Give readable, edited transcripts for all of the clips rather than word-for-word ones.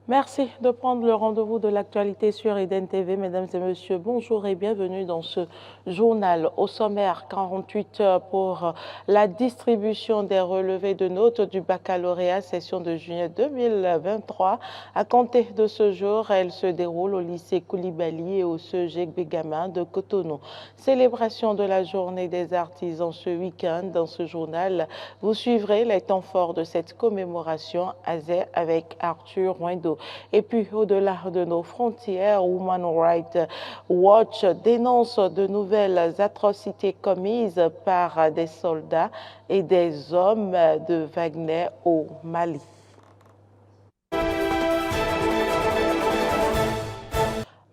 Merci de prendre le rendez-vous de l'actualité sur Eden TV. Mesdames et messieurs, bonjour et bienvenue dans ce journal. Au sommaire, 48 heures pour la distribution des relevés de notes du baccalauréat session de juillet 2023. À compter de ce jour, elle se déroule au lycée Koulibaly et au CEG Bégamin de Cotonou. Célébration de la journée des artisans ce week-end. Dans ce journal, vous suivrez les temps forts de cette commémoration avec Arthur Windo. Et puis, au-delà de nos frontières, Human Rights Watch dénonce de nouvelles atrocités commises par des soldats et des hommes de Wagner au Mali.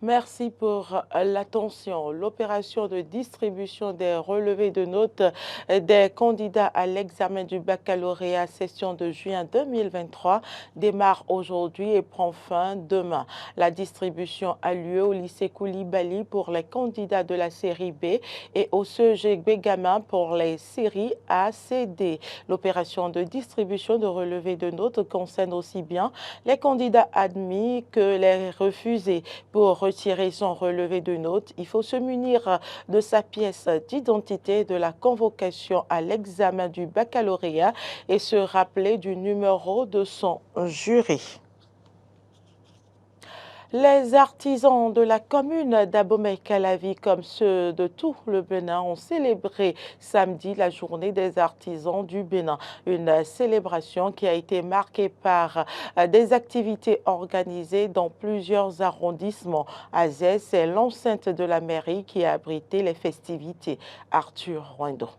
Merci pour l'attention. L'opération de distribution des relevés de notes des candidats à l'examen du baccalauréat session de juin 2023 démarre aujourd'hui et prend fin demain. La distribution a lieu au lycée Koulibaly pour les candidats de la série B et au CEG Bégamin pour les séries A, C, D. L'opération de distribution de relevés de notes concerne aussi bien les candidats admis que les refusés. Pour retirer son relevé de notes, il faut se munir de sa pièce d'identité de la convocation à l'examen du baccalauréat et se rappeler du numéro de son jury. Les artisans de la commune d'Abomey-Calavi, comme ceux de tout le Bénin, ont célébré samedi la journée des artisans du Bénin. Une célébration qui a été marquée par des activités organisées dans plusieurs arrondissements. Azès, c'est l'enceinte de la mairie qui a abrité les festivités. Arthur Windo.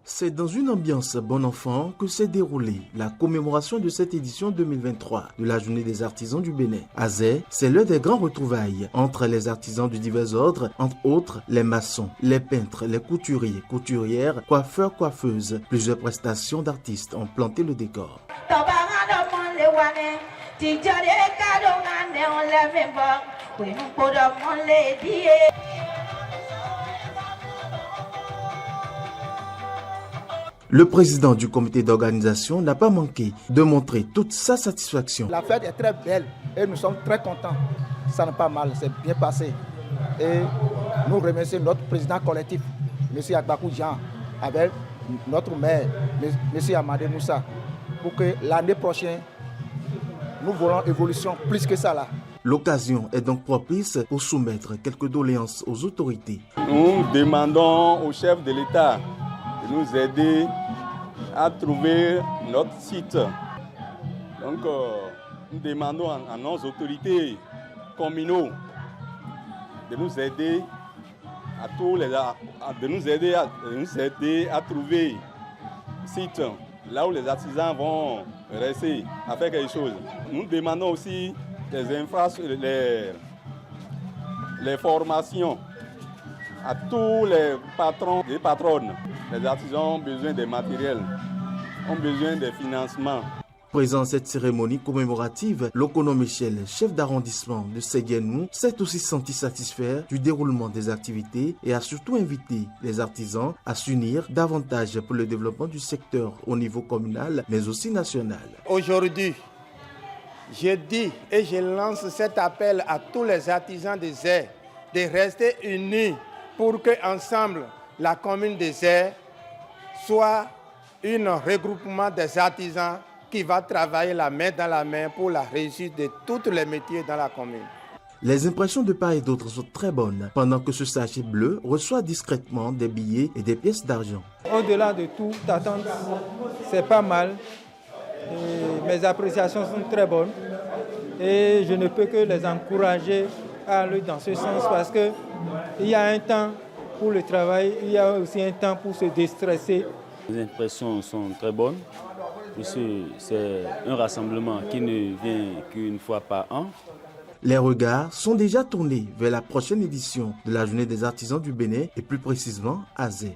C'est dans une ambiance bon enfant que s'est déroulée la commémoration de cette édition 2023 de la Journée des artisans du Bénin. Azé, c'est l'un des grands retrouvailles entre les artisans de divers ordres, entre autres les maçons, les peintres, les couturiers, couturières, coiffeurs, coiffeuses. Plusieurs prestations d'artistes ont planté le décor. Le président du comité d'organisation n'a pas manqué de montrer toute sa satisfaction. La fête est très belle et nous sommes très contents. Ça n'est pas mal, c'est bien passé. Et nous remercions notre président collectif, M. Agbakou Jean, avec notre maire, M. Amadé Moussa, pour que l'année prochaine, nous voulons évolution plus que ça là. L'occasion est donc propice pour soumettre quelques doléances aux autorités. Nous demandons au chef de l'État de nous aider à trouver notre site. Donc, nous demandons à nos autorités communaux de nous aider à trouver un site là où les artisans vont rester à faire quelque chose. Nous demandons aussi des infrastructures, les formations à tous les patrons et patronnes. Les artisans ont besoin de matériel, ont besoin de financement. Présent à cette cérémonie commémorative, Lokono Michel, chef d'arrondissement de Séguénou, s'est aussi senti satisfait du déroulement des activités et a surtout invité les artisans à s'unir davantage pour le développement du secteur au niveau communal, mais aussi national. Aujourd'hui, je dis et je lance cet appel à tous les artisans des Zé de rester unis pour que ensemble la commune des Zé soit un regroupement des artisans qui va travailler la main dans la main pour la réussite de tous les métiers dans la commune. Les impressions de part et d'autre sont très bonnes, pendant que ce sachet bleu reçoit discrètement des billets et des pièces d'argent. Au-delà de tout, attente, c'est pas mal. Et mes appréciations sont très bonnes. Et je ne peux que les encourager à aller dans ce sens parce qu'il y a un temps pour le travail, il y a aussi un temps pour se déstresser. Les impressions sont très bonnes, puisque c'est un rassemblement qui ne vient qu'une fois par an. Les regards sont déjà tournés vers la prochaine édition de la Journée des artisans du Bénin et plus précisément à Zé.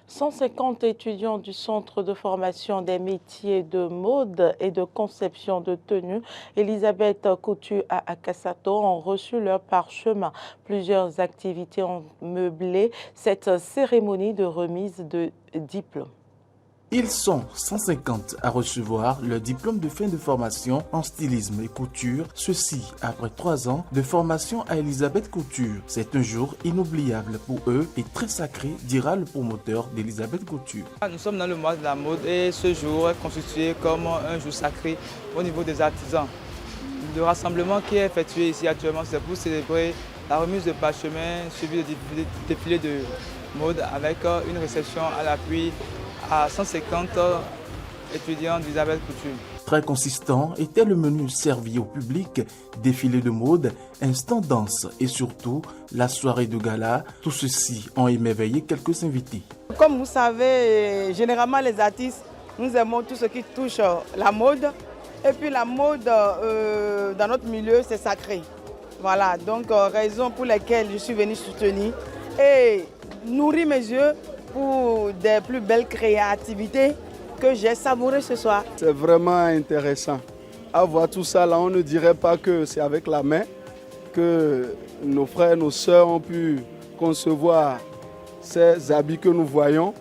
150 étudiants du Centre de formation des métiers de mode et de conception de tenues Elisabeth Coutu à Akassato ont reçu leur parchemin. Plusieurs activités ont meublé cette cérémonie de remise de diplôme. Ils sont 150 à recevoir leur diplôme de fin de formation en stylisme et couture, ceci après 3 ans de formation à Elisabeth Couture. C'est un jour inoubliable pour eux et très sacré, dira le promoteur d'Elisabeth Couture. Nous sommes dans le mois de la mode et ce jour est constitué comme un jour sacré au niveau des artisans. Le rassemblement qui est effectué ici actuellement, c'est pour célébrer la remise de parchemin suivi de défilé de mode avec une réception à l'appui à 150 étudiants d'Elisabeth Couture. Très consistant était le menu servi au public, défilé de mode, instant danse et surtout la soirée de gala. Tout ceci ont émerveillé quelques invités. Comme vous savez, généralement les artistes, nous aimons tout ce qui touche la mode. Et puis la mode dans notre milieu, c'est sacré. Voilà, donc raison pour laquelle je suis venue soutenir et nourrir mes yeux pour des plus belles créativités que j'ai savourées ce soir. C'est vraiment intéressant. À voir tout ça, là, on ne dirait pas que c'est avec la main que nos frères, nos sœurs ont pu concevoir ces habits que nous voyons.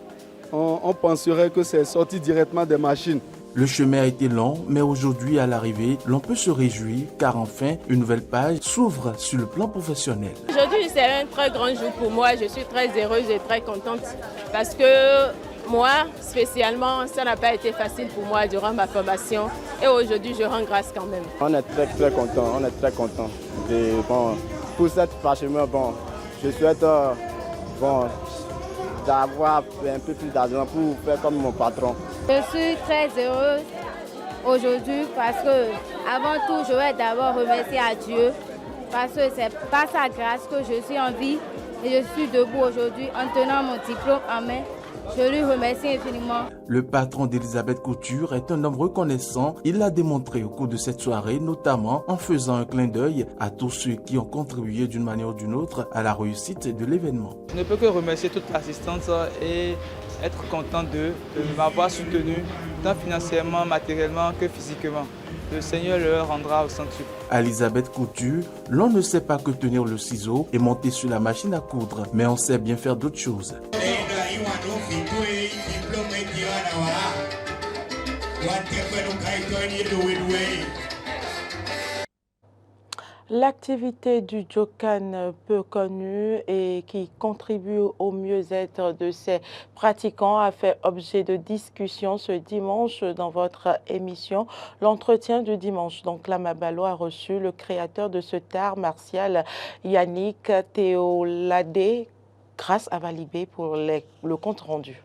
On penserait que c'est sorti directement des machines. Le chemin a été long, mais aujourd'hui à l'arrivée, l'on peut se réjouir car enfin une nouvelle page s'ouvre sur le plan professionnel. Aujourd'hui c'est un très grand jour pour moi, je suis très heureuse et très contente parce que moi spécialement ça n'a pas été facile pour moi durant ma formation et aujourd'hui je rends grâce quand même. On est très content, Et bon, pour cette parchemin, je souhaite d'avoir un peu plus d'argent pour faire comme mon patron. Je suis très heureuse aujourd'hui parce que avant tout, je vais d'abord remercier à Dieu parce que c'est par sa grâce que je suis en vie et je suis debout aujourd'hui en tenant mon diplôme en main. Je lui remercie infiniment. Le patron d'Elisabeth Couture est un homme reconnaissant. Il l'a démontré au cours de cette soirée, notamment en faisant un clin d'œil à tous ceux qui ont contribué d'une manière ou d'une autre à la réussite de l'événement. Je ne peux que remercier toute l'assistance et être content de m'avoir soutenu, tant financièrement, matériellement que physiquement. Le Seigneur leur rendra au centuple. À Elisabeth Couture, l'on ne sait pas que tenir le ciseau et monter sur la machine à coudre, mais on sait bien faire d'autres choses. L'activité du Djokan, peu connue et qui contribue au mieux-être de ses pratiquants, a fait objet de discussion ce dimanche dans votre émission L'entretien du dimanche. Donc Lamabalo a reçu le créateur de cet art martial, Yannick Théoladé, grâce à Valibé pour le compte rendu.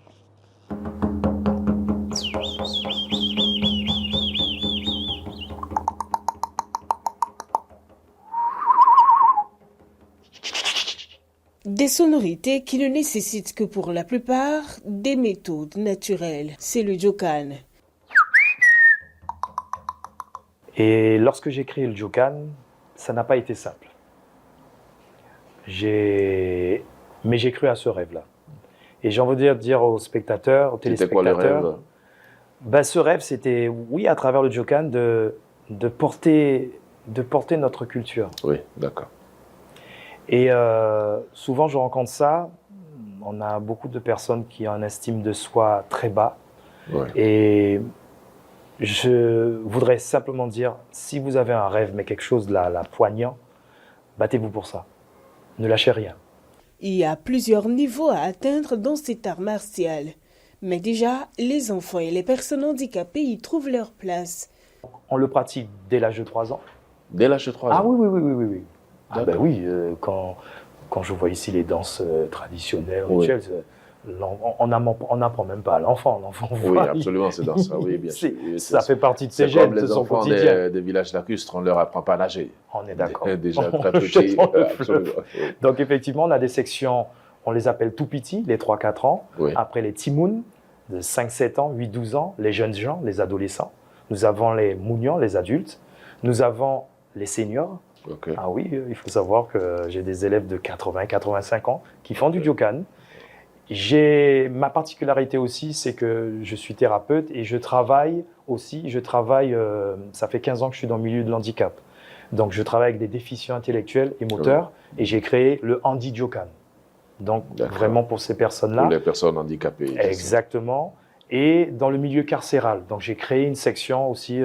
Des sonorités qui ne nécessitent que pour la plupart des méthodes naturelles. C'est le Djokan. Et lorsque j'ai créé le Djokan, ça n'a pas été simple. Mais j'ai cru à ce rêve-là. Et j'ai envie de dire aux spectateurs, aux téléspectateurs... C'était quoi le rêve? Ce rêve, c'était, oui, à travers le Djokan, de porter notre culture. Oui, d'accord. Et souvent, je rencontre ça. On a beaucoup de personnes qui ont une estime de soi très bas. Ouais. Et je voudrais simplement dire, si vous avez un rêve, mais quelque chose de la poignant, battez-vous pour ça. Ne lâchez rien. Il y a plusieurs niveaux à atteindre dans cet art martial. Mais déjà, les enfants et les personnes handicapées y trouvent leur place. On le pratique dès l'âge de 3 ans. Dès l'âge de 3 ans? Ah oui. Ah ben oui, quand je vois ici les danses traditionnelles, rituelles, on n'apprend même pas à l'enfant. L'enfant oui, absolument, ces danses-là, oui, bien sûr. Ça fait partie de ses gènes, de son quotidien. Les enfants des villages lacustres, on ne leur apprend pas à nager. On est d'accord. Déjà très petits. Donc effectivement, on a des sections, on les appelle tout petits, les 3-4 ans. Oui. Après les timouns, de 5-7 ans, 8-12 ans, les jeunes gens, les adolescents. Nous avons les mounions, les adultes. Nous avons les seniors. Okay. Ah oui, il faut savoir que j'ai des élèves de 80-85 ans qui font du Djokan. Ma particularité aussi, c'est que je suis thérapeute et je travaille, ça fait 15 ans que je suis dans le milieu de l'handicap. Donc je travaille avec des déficients intellectuels et moteurs et j'ai créé le Handi Djokan. Donc vraiment pour ces personnes-là. Pour les personnes handicapées. Exactement. et dans le milieu carcéral. Donc j'ai créé une section aussi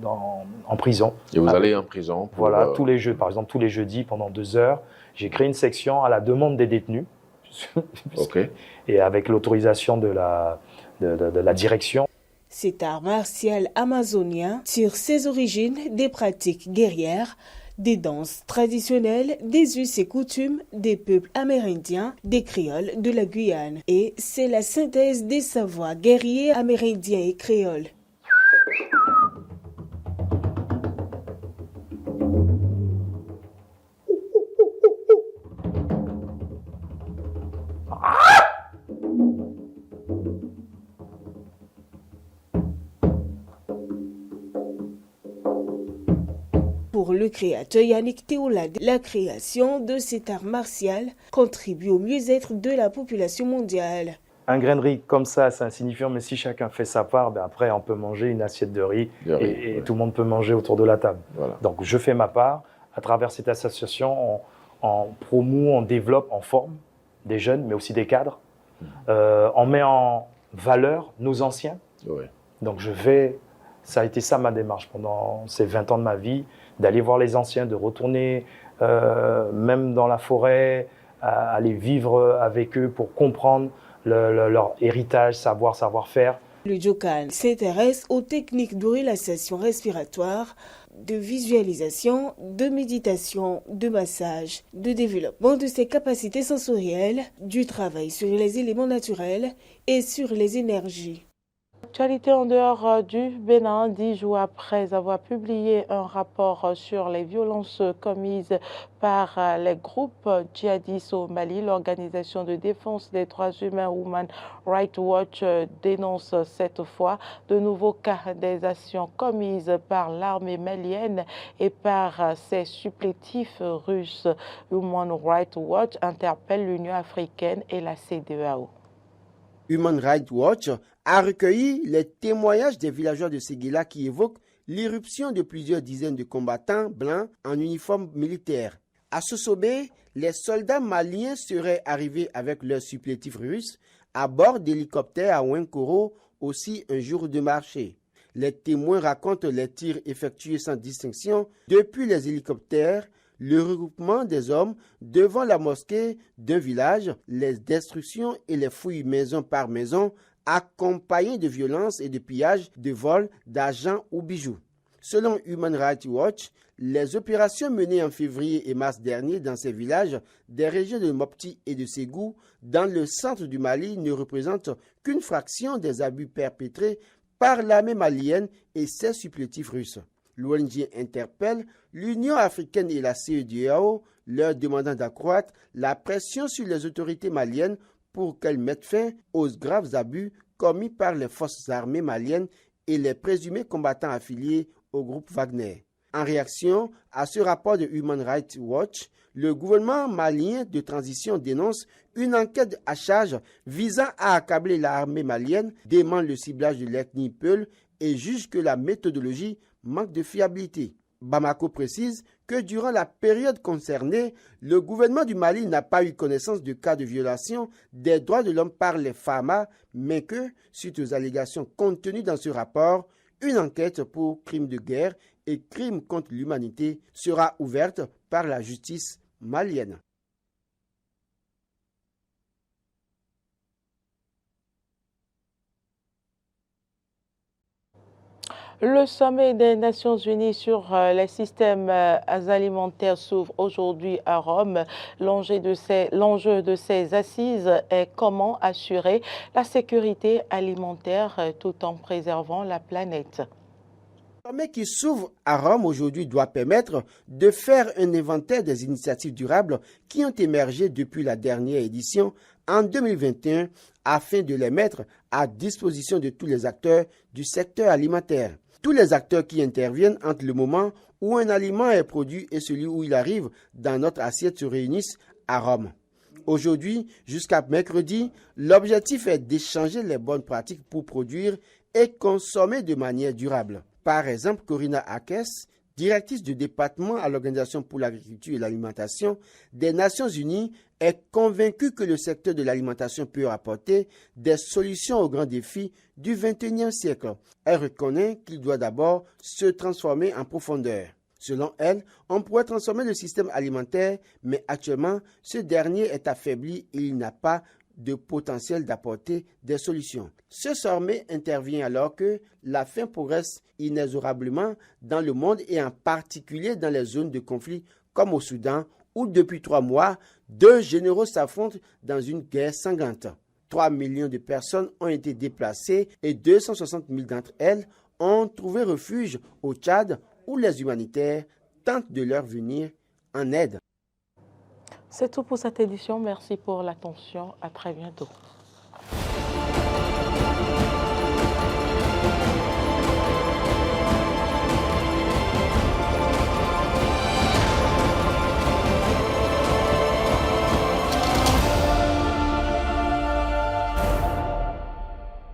en prison. Et vous allez en prison pour, Voilà, tous les jeux, par exemple tous les jeudis pendant 2 heures, j'ai créé une section à la demande des détenus. Okay. Et avec l'autorisation de la direction. Cet art martial amazonien tire ses origines des pratiques guerrières, des danses traditionnelles, des us et coutumes des peuples amérindiens, des créoles de la Guyane. Et c'est la synthèse des savoirs guerriers amérindiens et créoles. Pour le créateur Yannick Théolade, la création de cet art martial contribue au mieux-être de la population mondiale. Un grain de riz comme ça, c'est insignifiant, mais si chacun fait sa part, après on peut manger une assiette de riz et tout le monde peut manger autour de la table. Voilà. Donc je fais ma part. À travers cette association, on promeut, on développe, on forme des jeunes, mais aussi des cadres. On met en valeur nos anciens. Oui. Donc ça a été ça ma démarche pendant ces 20 ans de ma vie, d'aller voir les anciens, de retourner même dans la forêt, aller vivre avec eux pour comprendre leur héritage, savoir-faire. Le Djokan s'intéresse aux techniques de relaxation respiratoire, de visualisation, de méditation, de massage, de développement de ses capacités sensorielles, du travail sur les éléments naturels et sur les énergies. Actualité en dehors du Bénin, 10 jours après avoir publié un rapport sur les violences commises par les groupes djihadistes au Mali, l'organisation de défense des droits humains Human Rights Watch dénonce cette fois de nouveaux cas d'exactions commises par l'armée malienne et par ses supplétifs russes. Human Rights Watch interpelle l'Union africaine et la CEDEAO. Human Rights Watch a recueilli les témoignages des villageois de Séguéla qui évoquent l'irruption de plusieurs dizaines de combattants blancs en uniforme militaire. À Sosobé, les soldats maliens seraient arrivés avec leurs supplétifs russes à bord d'hélicoptères à Ouinkoro, aussi un jour de marché. Les témoins racontent les tirs effectués sans distinction depuis les hélicoptères, le regroupement des hommes devant la mosquée d'un village, les destructions et les fouilles maison par maison, accompagnées de violences et de pillages, de vols d'argent ou bijoux. Selon Human Rights Watch, les opérations menées en février et mars dernier dans ces villages des régions de Mopti et de Ségou, dans le centre du Mali, ne représentent qu'une fraction des abus perpétrés par l'armée malienne et ses supplétifs russes. L'ONG interpelle l'Union africaine et la CEDEAO, leur demandant d'accroître la pression sur les autorités maliennes pour qu'elles mettent fin aux graves abus commis par les forces armées maliennes et les présumés combattants affiliés au groupe Wagner. En réaction à ce rapport de Human Rights Watch, le gouvernement malien de transition dénonce une enquête à charge visant à accabler l'armée malienne, dément le ciblage de l'ethnie Peul et juge que la méthodologie manque de fiabilité. Bamako précise que durant la période concernée, le gouvernement du Mali n'a pas eu connaissance de cas de violation des droits de l'homme par les FAMA, mais que, suite aux allégations contenues dans ce rapport, une enquête pour crimes de guerre et crimes contre l'humanité sera ouverte par la justice malienne. Le sommet des Nations Unies sur les systèmes alimentaires s'ouvre aujourd'hui à Rome. L'enjeu de ces assises est comment assurer la sécurité alimentaire tout en préservant la planète. Le sommet qui s'ouvre à Rome aujourd'hui doit permettre de faire un inventaire des initiatives durables qui ont émergé depuis la dernière édition en 2021 afin de les mettre à disposition de tous les acteurs du secteur alimentaire. Tous les acteurs qui interviennent entre le moment où un aliment est produit et celui où il arrive dans notre assiette se réunissent à Rome. Aujourd'hui, jusqu'à mercredi, l'objectif est d'échanger les bonnes pratiques pour produire et consommer de manière durable. Par exemple, Corina Akes, directrice du département à l'Organisation pour l'agriculture et l'alimentation des Nations Unies, est convaincue que le secteur de l'alimentation peut apporter des solutions aux grands défis du XXIe siècle. Elle reconnaît qu'il doit d'abord se transformer en profondeur. Selon elle, on pourrait transformer le système alimentaire, mais actuellement, ce dernier est affaibli et il n'a pas de potentiel d'apporter des solutions. Ce sommet intervient alors que la faim progresse inexorablement dans le monde et en particulier dans les zones de conflit comme au Soudan, où depuis 3 mois, 2 généraux s'affrontent dans une guerre sanglante. 3 millions de personnes ont été déplacées et 260 000 d'entre elles ont trouvé refuge au Tchad, où les humanitaires tentent de leur venir en aide. C'est tout pour cette édition. Merci pour l'attention. À très bientôt.